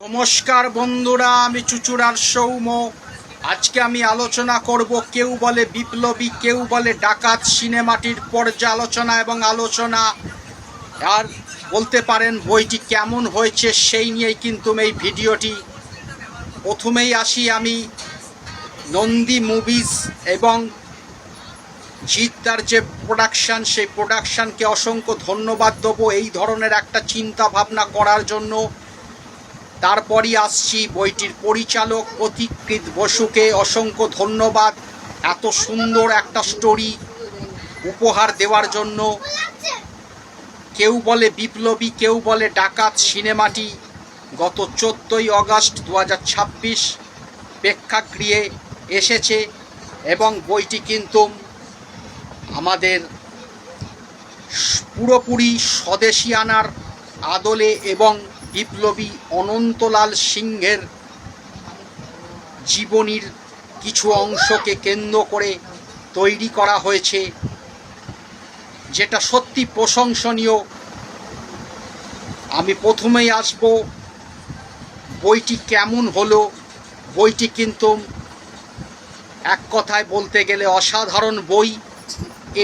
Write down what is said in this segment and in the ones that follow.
নমস্কার বন্ধুরা, আমি চুচুড়ার সৌম। আজকে আমি আলোচনা করব কেউ বলে বিপ্লবী, কেউ বলে ডাকাত সিনেমাটির পর্যালোচনা এবং আলোচনা। আর বলতে পারেন বইটি কেমন হয়েছে সেই নিয়েই কিন্তু এই ভিডিওটি। প্রথমেই আসি আমি নন্দী মুভিজ এবং জিদ্দার যে প্রোডাকশান, সেই প্রোডাকশানকে অসংখ্য ধন্যবাদ দেবো এই ধরনের একটা চিন্তা ভাবনা করার জন্য। তারপরই আসছি বইটির পরিচালক পথিকৃৎ বসুকে অসংখ্য ধন্যবাদ এত সুন্দর একটা স্টোরি উপহার দেওয়ার জন্য। কেউ বলে বিপ্লবী, কেউ বলে ডাকাত সিনেমাটি গত 14ই আগস্ট 2026 প্রেক্ষাগৃহে এসেছে এবং বইটি কিন্তু আমাদের পুরোপুরি স্বদেশিয়ানার আদলে এবং বিপ্লবী অনন্তলাল সিংহের জীবনীর কিছু অংশকে কেন্দ্র করে তৈরি করা হয়েছে, যেটা সত্যি প্রশংসনীয়। আমি প্রথমেই আসব বইটি কেমন হলো। বইটি কিন্তু এক কথায় বলতে গেলে অসাধারণ বই।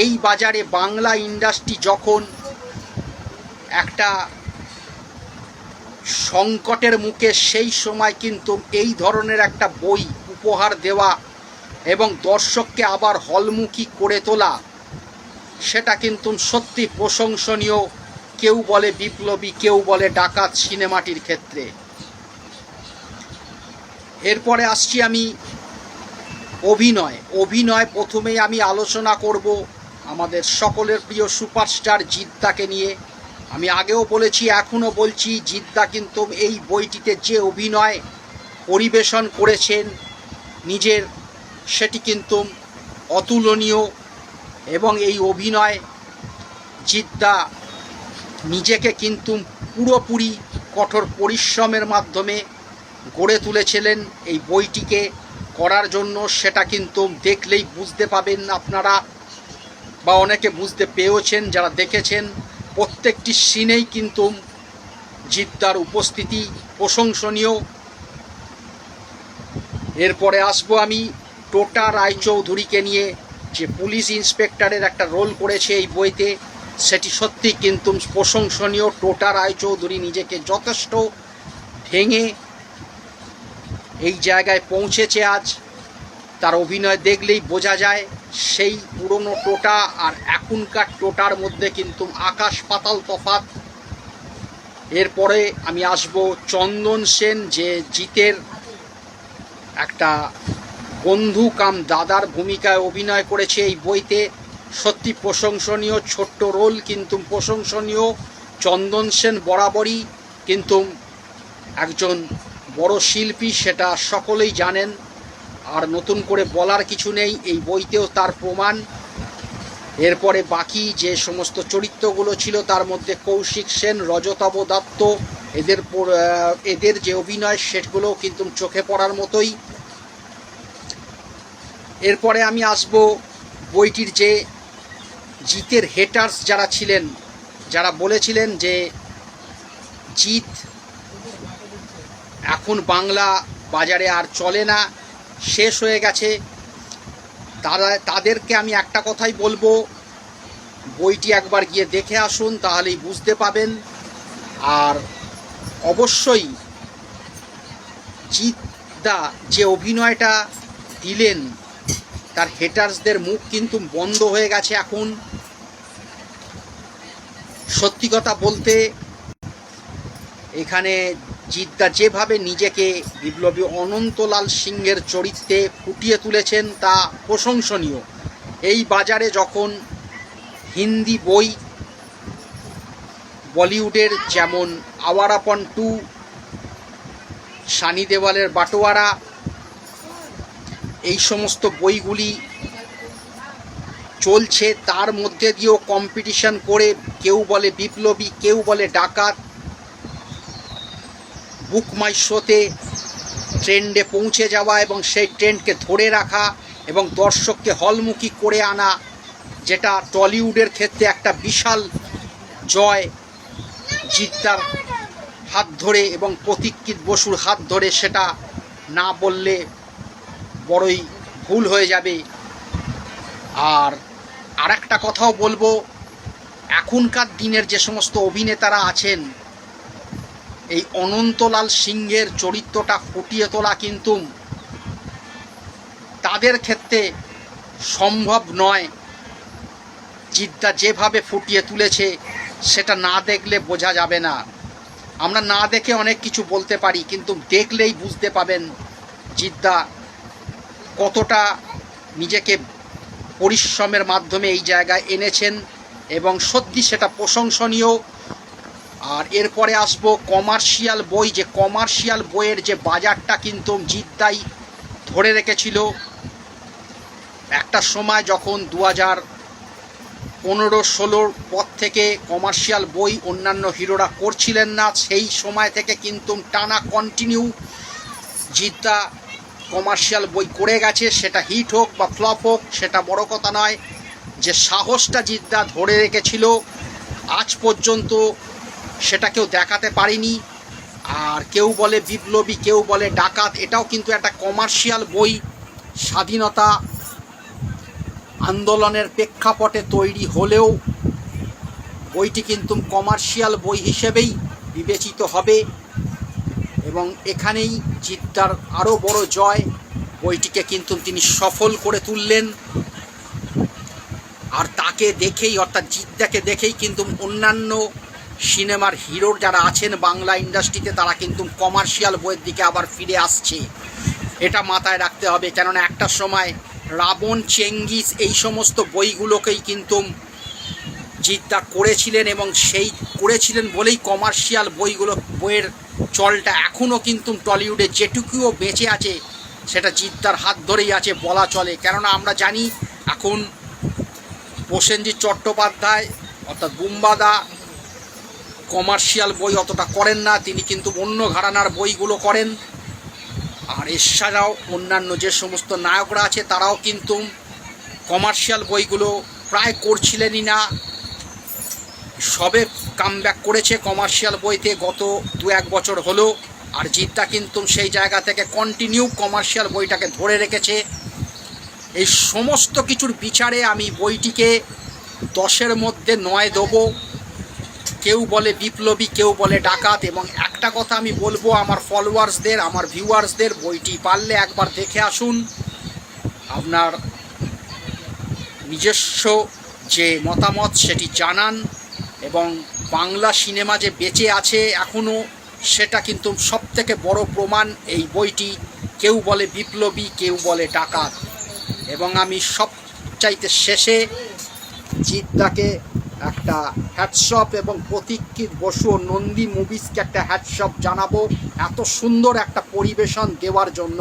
এই বাজারে বাংলা ইন্ডাস্ট্রি যখন একটা সংকটের মুখে, সেই সময় কিন্তু এই ধরনের একটা বই উপহার দেওয়া এবং দর্শককে আবার হলমুখী করে তোলা, সেটা কিন্তু সত্যি প্রশংসনীয়। কেউ বলে বিপ্লবী, কেউ বলে ডাকাত সিনেমাটির ক্ষেত্রে। এরপরে আসছি আমি অভিনয়। প্রথমেই আমি আলোচনা করব আমাদের সকলের প্রিয় সুপারস্টার জিদ্দাকে নিয়ে। আমি আগেও বলেছি, এখনও বলছি, জিদ্দা কিন্তু এই বইটিতে যে অভিনয় পরিবেশন করেছেন নিজের, সেটি কিন্তু অতুলনীয়। এবং এই অভিনয় জিদ্দা নিজেকে কিন্তু পুরোপুরি কঠোর পরিশ্রমের মাধ্যমে গড়ে তুলেছিলেন এই বইটিকে করার জন্য। সেটা কিন্তু দেখলেই বুঝতে পাবেন আপনারা, বা অনেকে বুঝতে পেয়েছেন যারা দেখেছেন। প্রত্যেকটি সিনেই কিন্তু জিদ্দার উপস্থিতি প্রশংসনীয়। এরপরে আসবো আমি টোটা রায়চৌধুরীকে নিয়ে, যে পুলিশ ইন্সপেক্টরের একটা রোল করেছে এই বইতে, সেটি সত্যি কিন্তু প্রশংসনীয়। টোটা রায়চৌধুরী নিজেকে যথেষ্ট ভেঙে এই জায়গায় পৌঁছেছে আজ। তার অভিনয় দেখলেই বোঝা যায় সেই পুরনো টোটা আর এখনকার টোটার মধ্যে কিন্তু আকাশ পাতাল তফাৎ। এরপরে আমি আসব চন্দন সেন, যে জিতের একটা বন্ধু কাম দাদার ভূমিকায় অভিনয় করেছে এই বইতে। সত্যি প্রশংসনীয়, ছোট্ট রোল কিন্তু প্রশংসনীয়। চন্দন সেন বরাবরই কিন্তু একজন বড় শিল্পী, সেটা সকলেই জানেন, আর নতুন করে বলার কিছু নেই, এই বইতেও তার প্রমাণ। এরপরে বাকি যে সমস্ত চরিত্রগুলো ছিল তার মধ্যে কৌশিক সেন, রজতাভ দত্ত, এদের যে অভিনয় সেগুলো কিন্তু চোখে পড়ার মতোই। এরপরে আমি আসব বইটির যে জিতের হেটার্স যারা ছিলেন, যারা বলেছিলেন যে জিত এখন বাংলা বাজারে আর চলে না, শেষ হয়ে গেছে, তাদেরকে আমি একটা কথাই বলবো, বইটি একবার গিয়ে দেখে আসুন, তাহলেই বুঝতে পাবেন। আর অবশ্যই জিদ্দা যে অভিনয়টা দিলেন, তার হেটার্সদের মুখ কিন্তু বন্ধ হয়ে গেছে এখন। সত্যি কথা বলতে এখানে জিদ্দা যেভাবে নিজেকে বিপ্লবী অনন্তলাল সিংহের চরিত্রে ফুটিয়ে তুলেছেন তা প্রশংসনীয়। এই বাজারে যখন হিন্দি বই, বলিউডের যেমন আওয়ারাপন 2, সানি দেওয়ালের বাটোয়ারা, এই সমস্ত বইগুলি চলছে, তার মধ্যে দিয়েও কম্পিটিশন করে কেউ বলে বিপ্লবী, কেউ বলে ডাকাত, বুক মাই শোতে ট্রেন্ডে পৌঁছে যাওয়া এবং সেই ট্রেন্ডকে ধরে রাখা এবং দর্শককে হলমুখী করে আনা, যেটা টলিউডের ক্ষেত্রে একটা বিশাল জয় জিদ্দার হাত ধরে এবং প্রতীক্ষিত বসুর হাত ধরে, সেটা না বললে বড়ই ভুল হয়ে যাবে। আর আরেকটা কথাও বলবো, এখনকার দিনের যে সমস্ত অভিনেতারা আছেন, এই অনন্তলাল সিংহের চরিত্রটা ফুটিয়ে তোলা কিন্তু তাদের ক্ষেত্রে সম্ভব নয়। জিদ্দা যেভাবে ফুটিয়ে তুলেছে সেটা না দেখলে বোঝা যাবে না। আমরা না দেখে অনেক কিছু বলতে পারি, কিন্তু দেখলেই বুঝতে পাবেন জিদ্দা কতটা নিজেকে পরিশ্রমের মাধ্যমে এই জায়গায় এনেছেন, এবং সত্যি সেটা প্রশংসনীয়। আর এরপরে আসবো কমার্শিয়াল বই, যে কমার্শিয়াল বইয়ের যে বাজারটা কিন্তু জিদ্দাই ধরে রেখেছিল। একটা সময় যখন 2015-16 পর থেকে কমার্শিয়াল বই অন্যান্য হিরোরা করছিলেন না, সেই সময় থেকে কিন্তু টানা কন্টিনিউ জিদ্দা কমার্শিয়াল বই করে গেছে। সেটা হিট হোক বা ফ্লপ হোক সেটা বড় কথা নয়, যে সাহসটা জিদ্দা ধরে রেখেছিল আজ পর্যন্ত সেটা কেউ দেখাতে পারেনি। আর কেউ বলে বিপ্লবী, কেউ বলে ডাকাত, এটাও কিন্তু একটা কমার্শিয়াল বই। স্বাধীনতা আন্দোলনের প্রেক্ষাপটে তৈরি হলেও বইটি কিন্তু কমার্শিয়াল বই হিসেবেই বিবেচিত হবে, এবং এখানেই জিদ্দার আরও বড় জয়। বইটিকে কিন্তু তিনি সফল করে তুললেন। আর তাকে দেখেই, অর্থাৎ জিদ্দাকে দেখেই কিন্তু অন্যান্য সিনেমার হিরোর যারা আছেন বাংলা ইন্ডাস্ট্রিতে, তারা কিন্তু কমার্শিয়াল বইয়ের দিকে আবার ফিরে আসছে। এটা মাথায় রাখতে হবে, কেননা একটা সময় রাবণ, চেঙ্গিস এই সমস্ত বইগুলোকেই কিন্তু জিদ্দা করেছিলেন, এবং সেই করেছিলেন বলেই কমার্শিয়াল বইয়ের চলটা এখনও কিন্তু টলিউডে যেটুকুও বেঁচে আছে সেটা জিদ্দার হাত ধরেই আছে বলা চলে। কেননা আমরা জানি এখন প্রসেনজিৎ চট্টোপাধ্যায় অর্থাৎ বুম্বাদা কমার্শিয়াল বই অতটা করেন না, তিনি কিন্তু অন্য ঘরানার বইগুলো করেন। আর এছাড়াও অন্যান্য যে সমস্ত নায়করা আছে তারাও কিন্তু কমার্শিয়াল বইগুলো প্রায় করছিলেনই না, সবে কামব্যাক করেছে কমার্শিয়াল বইতে গত 2-1 বছর হলো। আর জিদ্দা কিন্তু সেই জায়গা থেকে কন্টিনিউ কমার্শিয়াল বইটাকে ধরে রেখেছে। এই সমস্ত কিছুর বিচারে আমি বইটিকে 10-এর মধ্যে 9 দেবো। কেউ বলে বিপ্লবী, কেউ বলে ডাকাত। এবং একটা কথা আমি বলবো আমার ফলোয়ার্সদের, আমার ভিউয়ার্সদের, বইটি পারলে একবার দেখে আসুন, আপনার নিজস্ব যে মতামত সেটি জানান। এবং বাংলা সিনেমা যে বেঁচে আছে এখনও, সেটা কিন্তু সবথেকে বড় প্রমাণ এই বইটি। কেউ বলে বিপ্লবী, কেউ বলে ডাকাত। এবং আমি সবচাইতে শেষে জিদ্দাকে একটা হ্যাটসঅপ এবং প্রতীক্ষিত বসু ও নন্দী মুভিজকে একটা হ্যাটসঅপ জানাবো এত সুন্দর একটা পরিবেশন দেওয়ার জন্য।